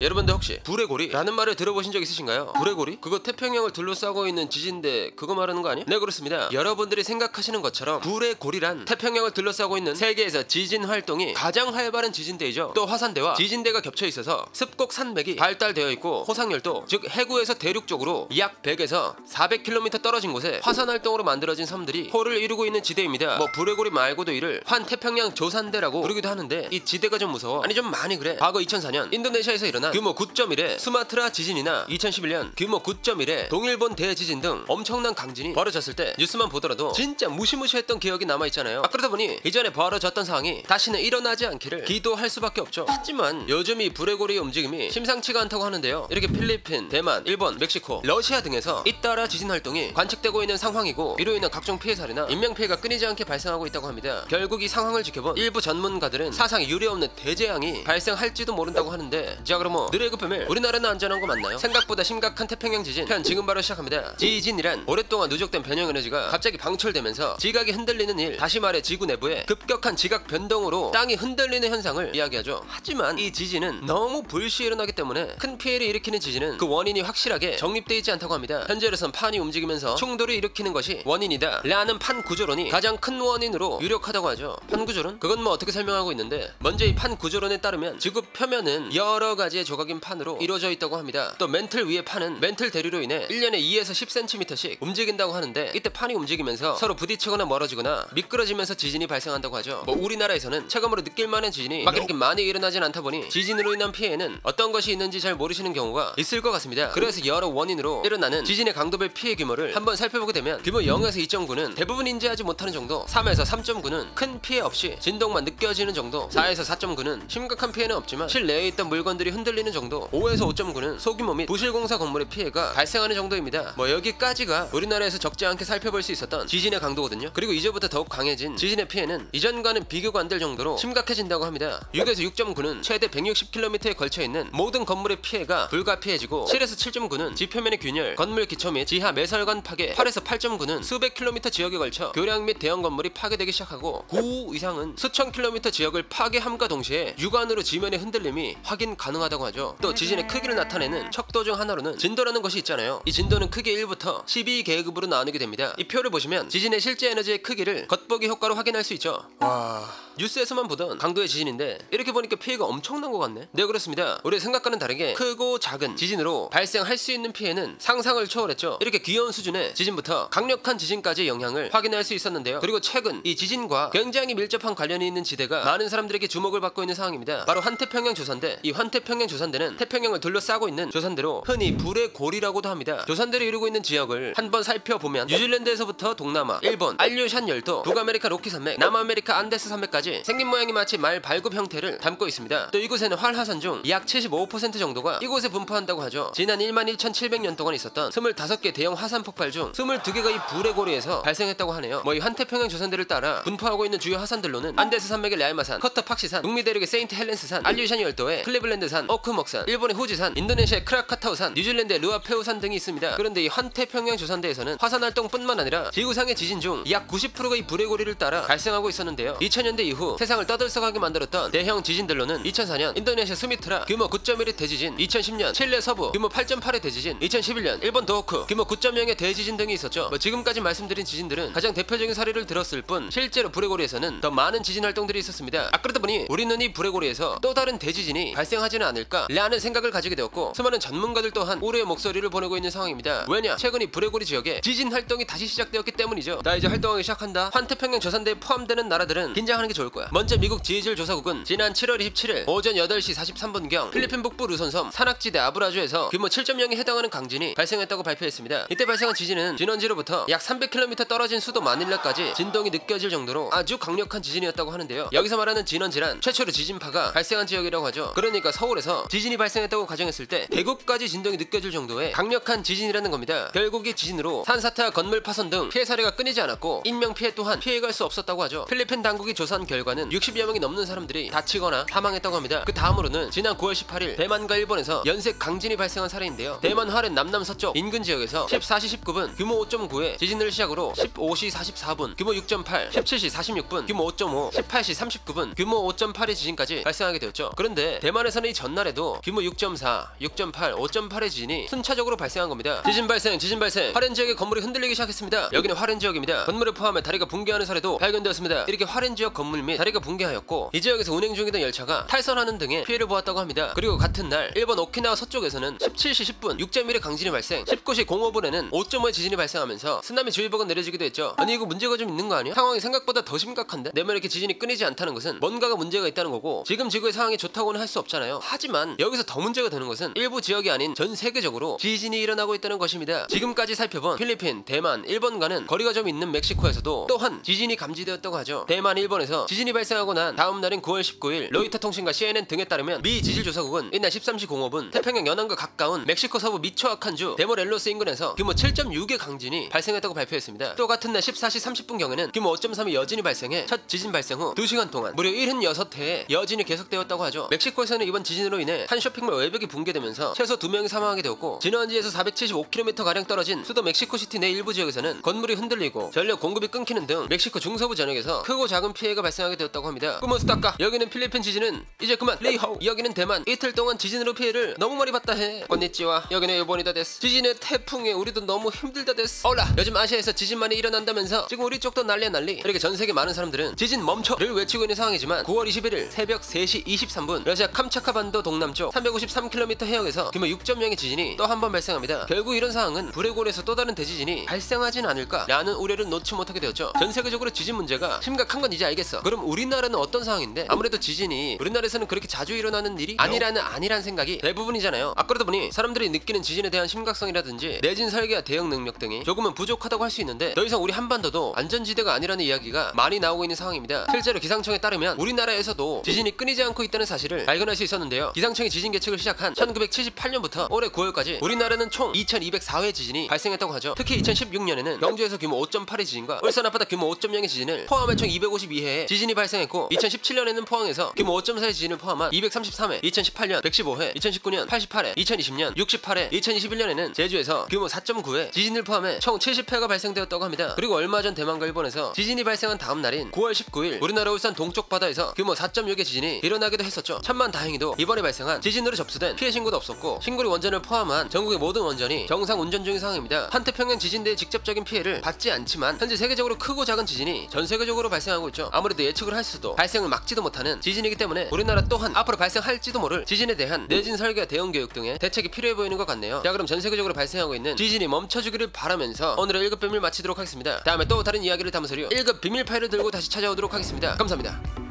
여러분들 혹시 불의 고리라는 말을 들어보신 적 있으신가요? 불의 고리? 그거 태평양을 둘러싸고 있는 지진대 그거 말하는 거 아니야? 네, 그렇습니다. 여러분들이 생각하시는 것처럼 불의 고리란 태평양을 둘러싸고 있는 세계에서 지진 활동이 가장 활발한 지진대이죠. 또 화산대와 지진대가 겹쳐 있어서 습곡 산맥이 발달되어 있고 호상열도, 즉 해구에서 대륙 쪽으로 약 100에서 400km 떨어진 곳에 화산 활동으로 만들어진 섬들이 호를 이루고 있는 지대입니다. 뭐 불의 고리 말고도 이를 환태평양 조산대라고 부르기도 하는데 이 지대가 좀 무서워. 아니 좀 많이 그래. 과거 2004년 인도네시아에서 일어난 규모 9.1의 수마트라 지진이나 2011년 규모 9.1의 동일본 대지진 등 엄청난 강진이 벌어졌을 때 뉴스만 보더라도 진짜 무시무시했던 기억이 남아있잖아요. 그러다 보니 이전에 벌어졌던 상황이 다시는 일어나지 않기를 기도할 수밖에 없죠. 하지만 요즘 이 불의 고리의 움직임이 심상치가 않다고 하는데요. 이렇게 필리핀, 대만, 일본, 멕시코, 러시아 등에서 잇따라 지진 활동이 관측되고 있는 상황이고 이로 인한 각종 피해 사례나 인명피해가 끊이지 않게 발생하고 있다고 합니다. 결국 이 상황을 지켜본 일부 전문가들은 사상 유례없는 대재앙이 발생할지도 모른다고 하는데, 자 그럼 느레그 표밀, 우리나라는 안전한 거 맞나요? 생각보다 심각한 태평양 지진 편 지금 바로 시작합니다. 지진이란 오랫동안 누적된 변형 에너지가 갑자기 방출되면서 지각이 흔들리는 일, 다시 말해 지구 내부에 급격한 지각 변동으로 땅이 흔들리는 현상을 이야기하죠. 하지만 이 지진은 너무 불시에 일어나기 때문에 큰 피해를 일으키는 지진은 그 원인이 확실하게 정립되어 있지 않다고 합니다. 현재로선 판이 움직이면서 충돌을 일으키는 것이 원인이다 라는 판 구조론이 가장 큰 원인으로 유력하다고 하죠. 판 구조론? 그건 뭐 어떻게 설명하고 있는데, 먼저 이 판 구조론에 따르면 지구 표면은 여러 가지의 조각인 판으로 이루어져 있다고 합니다. 또 멘틀 위의 판은 멘틀 대류로 인해 1년에 2에서 10cm씩 움직인다고 하는데, 이때 판이 움직이면서 서로 부딪히거나 멀어지거나 미끄러지면서 지진이 발생한다고 하죠. 뭐 우리나라에서는 체감으로 느낄만한 지진이 막 이렇게 많이 일어나진 않다 보니 지진으로 인한 피해는 어떤 것이 있는지 잘 모르시는 경우가 있을 것 같습니다. 그래서 여러 원인으로 일어나는 지진의 강도별 피해 규모를 한번 살펴보게 되면 규모 0에서 2.9는 대부분 인지하지 못하는 정도, 3에서 3.9는 큰 피해 없이 진동만 느껴지는 정도, 4에서 4.9는 심각한 피해는 없지만 실내에 있던 물건들이 흔들리는 정도, 5에서 5.9는 소규모 및 부실공사 건물의 피해가 발생하는 정도입니다. 뭐 여기까지가 우리나라에서 적지 않게 살펴볼 수 있었던 지진의 강도거든요. 그리고 이제부터 더욱 강해진 지진의 피해는 이전과는 비교가 안 될 정도로 심각해진다고 합니다. 6에서 6.9는 최대 160km에 걸쳐있는 모든 건물의 피해가 불가피해지고, 7에서 7.9는 지표면의 균열, 건물 기초 및 지하 매설관 파괴, 8에서 8.9는 수백 킬로미터 지역에 걸쳐 교량 및 대형 건물이 파괴되기 시작하고, 9 이상은 수천 킬로미터 지역을 파괴함과 동시에 육안으로 지면의 흔들림이 확인 가능하다고 하죠. 또 지진의 크기를 나타내는 척도 중 하나로는 진도라는 것이 있잖아요. 이 진도는 크게 1부터 12계급으로 나누게 됩니다. 이 표를 보시면 지진의 실제 에너지의 크기를 겉보기 효과로 확인할 수 있죠. 와, 뉴스에서만 보던 강도의 지진인데 이렇게 보니까 피해가 엄청난 것 같네. 네, 그렇습니다. 우리 생각과는 다르게 크고 작은 지진으로 발생할 수 있는 피해는 상상을 초월했죠. 이렇게 귀여운 수준의 지진부터 강력한 지진까지의 영향을 확인할 수 있었는데요. 그리고 최근 이 지진과 굉장히 밀접한 관련이 있는 지대가 많은 사람들에게 주목을 받고 있는 상황입니다. 바로 환태평양 조산대. 이 환태평양 조산대는 태평양을 둘러싸고 있는 조산대로 흔히 불의 고리라고도 합니다. 조산대를 이루고 있는 지역을 한번 살펴보면 뉴질랜드에서부터 동남아, 일본, 알류샨 열도, 북아메리카 로키 산맥, 남아메리카 안데스 산맥까지 생긴 모양이 마치 말 발굽 형태를 담고 있습니다. 또 이곳에는 활화산 중 약 75% 정도가 이곳에 분포한다고 하죠. 지난 11,700년 동안 있었던 25개 대형 화산 폭발 중 22개가 이 불의 고리에서 발생했다고 하네요. 뭐 이 환태평양 조산대를 따라 분포하고 있는 주요 화산들로는 안데스 산맥의 랴이마산, 커터팍시산, 북미 대륙의 세인트 헬렌스산, 알류샨 열도의 클리블랜드산, 오크목산, 일본의 후지산, 인도네시아의 크라카타우산, 뉴질랜드의 루아페우산 등이 있습니다. 그런데 이 환태평양 조산대에서는 화산 활동뿐만 아니라 지구상의 지진 중 약 90%가 이 불의 고리를 따라 발생하고 있었는데요. 2000년대 이후 세상을 떠들썩하게 만들었던 대형 지진들로는 2004년 인도네시아 수미트라 규모 9.1의 대지진, 2010년 칠레 서부 규모 8.8의 대지진, 2011년 일본 도호쿠 규모 9.0의 대지진 등이 있었죠. 뭐 지금까지 말씀드린 지진들은 가장 대표적인 사례를 들었을 뿐 실제로 불의 고리에서는 더 많은 지진 활동들이 있었습니다. 그러다 보니 우리는 이 불의 고리에서 또 다른 대지진이 발생하지는 않을까 라는 생각을 가지게 되었고, 수많은 전문가들 또한 우려의 목소리를 보내고 있는 상황입니다. 왜냐? 최근 이 불의 고리 지역에 지진 활동이 다시 시작되었기 때문이죠. 나 이제 활동하기 시작한다. 환태평양 조산대에 포함되는 나라들은 긴장하는 게 좋을 거야. 먼저 미국 지질조사국은 지난 7월 27일 오전 8시 43분경 필리핀 북부 루손섬 산악지대 아브라주에서 규모 7.0에 해당하는 강진이 발생했다고 발표했습니다. 이때 발생한 지진은 진원지로부터 약 300km 떨어진 수도 마닐라까지 진동이 느껴질 정도로 아주 강력한 지진이었다고 하는데요. 여기서 말하는 진원지란 최초로 지진파가 발생한 지역이라고 하죠. 그러니까 서울에서 지진이 발생했다고 가정했을 때 대구까지 진동이 느껴질 정도의 강력한 지진이라는 겁니다. 결국 이 지진으로 산사태와 건물 파손 등 피해 사례가 끊이지 않았고 인명피해 또한 피해갈 수 없었다고 하죠. 필리핀 당국이 조사한 결과 결과는 60여 명이 넘는 사람들이 다치거나 사망했다고 합니다. 그 다음으로는 지난 9월 18일 대만과 일본에서 연쇄 강진이 발생한 사례인데요. 대만 화롄 남남 서쪽 인근 지역에서 14시 19분 규모 5.9의 지진을 시작으로 15시 44분 규모 6.8, 17시 46분 규모 5.5, 18시 39분 규모 5.8의 지진까지 발생하게 되었죠. 그런데 대만에서는 이 전날에도 규모 6.4, 6.8, 5.8의 지진이 순차적으로 발생한 겁니다. 지진 발생 화롄 지역의 건물이 흔들리기 시작했습니다. 여기는 화롄 지역입니다. 건물을 포함해 다리가 붕괴하는 사례도 발견되었습니다. 이렇게 화롄 지역 건물 및 다리가 붕괴하였고 이 지역에서 운행 중이던 열차가 탈선하는 등의 피해를 보았다고 합니다. 그리고 같은 날 일본 오키나와 서쪽에서는 17시 10분 6.1의 강진이 발생, 19시 05분에는 5.5의 지진이 발생하면서 쓰나미 주의보가 내려지기도 했죠. 아니 이거 문제가 좀 있는 거 아니야? 상황이 생각보다 더 심각한데? 내면 이렇게 지진이 끊이지 않다는 것은 뭔가가 문제가 있다는 거고 지금 지구의 상황이 좋다고는 할 수 없잖아요. 하지만 여기서 더 문제가 되는 것은 일부 지역이 아닌 전 세계적으로 지진이 일어나고 있다는 것입니다. 지금까지 살펴본 필리핀, 대만, 일본과는 거리가 좀 있는 멕시코에서도 또한 지진이 감지되었다고 하죠. 대만, 일본에서 지진이 발생하고 난 다음 날인 9월 19일 로이터 통신과 CNN 등에 따르면 미 지질조사국은 이날 13시 05분 태평양 연안과 가까운 멕시코 서부 미초아칸주 데모렐로스 인근에서 규모 7.6의 강진이 발생했다고 발표했습니다. 또 같은 날 14시 30분경에는 규모 5.3의 여진이 발생해 첫 지진 발생 후 2시간 동안 무려 76회의 여진이 계속되었다고 하죠. 멕시코에서는 이번 지진으로 인해 한 쇼핑몰 외벽이 붕괴되면서 최소 2명이 사망하게 되었고 진원지에서 475km 가량 떨어진 수도 멕시코시티 내 일부 지역에서는 건물이 흔들리고 전력 공급이 끊기는 등 멕시코 중서부 전역에서 크고 작은 피해가 발생하게 되었다고 합니다. 꾸모스타카 여기는 필리핀 지진은 이제 그만 리하우 여기는 대만 이틀 동안 지진으로 피해를 너무 많이 봤다 해. 건니찌와 여기는 일본이다 데스. 지진에 태풍에 우리도 너무 힘들다 데스. 올라 요즘 아시아에서 지진 많이 일어난다면서 지금 우리 쪽도 난리야 난리. 이렇게 전 세계 많은 사람들은 지진 멈춰를 외치고 있는 상황이지만 9월 21일 새벽 3시 23분 러시아 캄차카 반도 동남쪽 353km 해역에서 규모 6.0의 지진이 또 한 번 발생합니다. 결국 이런 상황은 불의 고리에서 또 다른 대지진이 발생하진 않을까라는 우려를 놓지 못하게 되었죠. 전 세계적으로 지진 문제가 심각한 건 이제 알겠어. 그럼 우리나라는 어떤 상황인데? 아무래도 지진이 우리나라에서는 그렇게 자주 일어나는 일이 아니란 생각이 대부분이잖아요. 그러다 보니 사람들이 느끼는 지진에 대한 심각성이라든지 내진 설계와 대응 능력 등이 조금은 부족하다고 할 수 있는데 더 이상 우리 한반도도 안전지대가 아니라는 이야기가 많이 나오고 있는 상황입니다. 실제로 기상청에 따르면 우리나라에서도 지진이 끊이지 않고 있다는 사실을 발견할 수 있었는데요. 기상청이 지진 계측을 시작한 1978년부터 올해 9월까지 우리나라는 총 2204회 지진이 발생했다고 하죠. 특히 2016년에는 경주에서 규모 5.8의 지진과 울산 앞바다 규모 5.0의 지진을 포함해 총 252회의 지진이 발생했고 2017년에는 포항에서 규모 5.4의 지진을 포함한 233회, 2018년 115회, 2019년 88회, 2020년 68회, 2021년에는 제주에서 규모 4.9회 지진을 포함해 총 70회가 발생되었다고 합니다. 그리고 얼마 전 대만과 일본에서 지진이 발생한 다음 날인 9월 19일 우리나라 울산 동쪽 바다에서 규모 4.6의 지진이 일어나기도 했었죠. 천만 다행히도 이번에 발생한 지진으로 접수된 피해 신고도 없었고 신고리 원전을 포함한 전국의 모든 원전이 정상 운전 중인 상황입니다. 한태평양 지진대의 직접적인 피해를 받지 않지만 현재 세계적으로 크고 작은 지진이 전 세계적으로 발생하고 있죠. 아무래도 예측을 할 수도 발생을 막지도 못하는 지진이기 때문에 우리나라 또한 앞으로 발생할지도 모를 지진에 대한 내진 설계와 대응 교육 등의 대책이 필요해 보이는 것 같네요. 자 그럼 전 세계적으로 발생하고 있는 지진이 멈춰주기를 바라면서 오늘의 1급 비밀 마치도록 하겠습니다. 다음에 또 다른 이야기를 담은 소리요 1급 비밀 파일을 들고 다시 찾아오도록 하겠습니다. 감사합니다.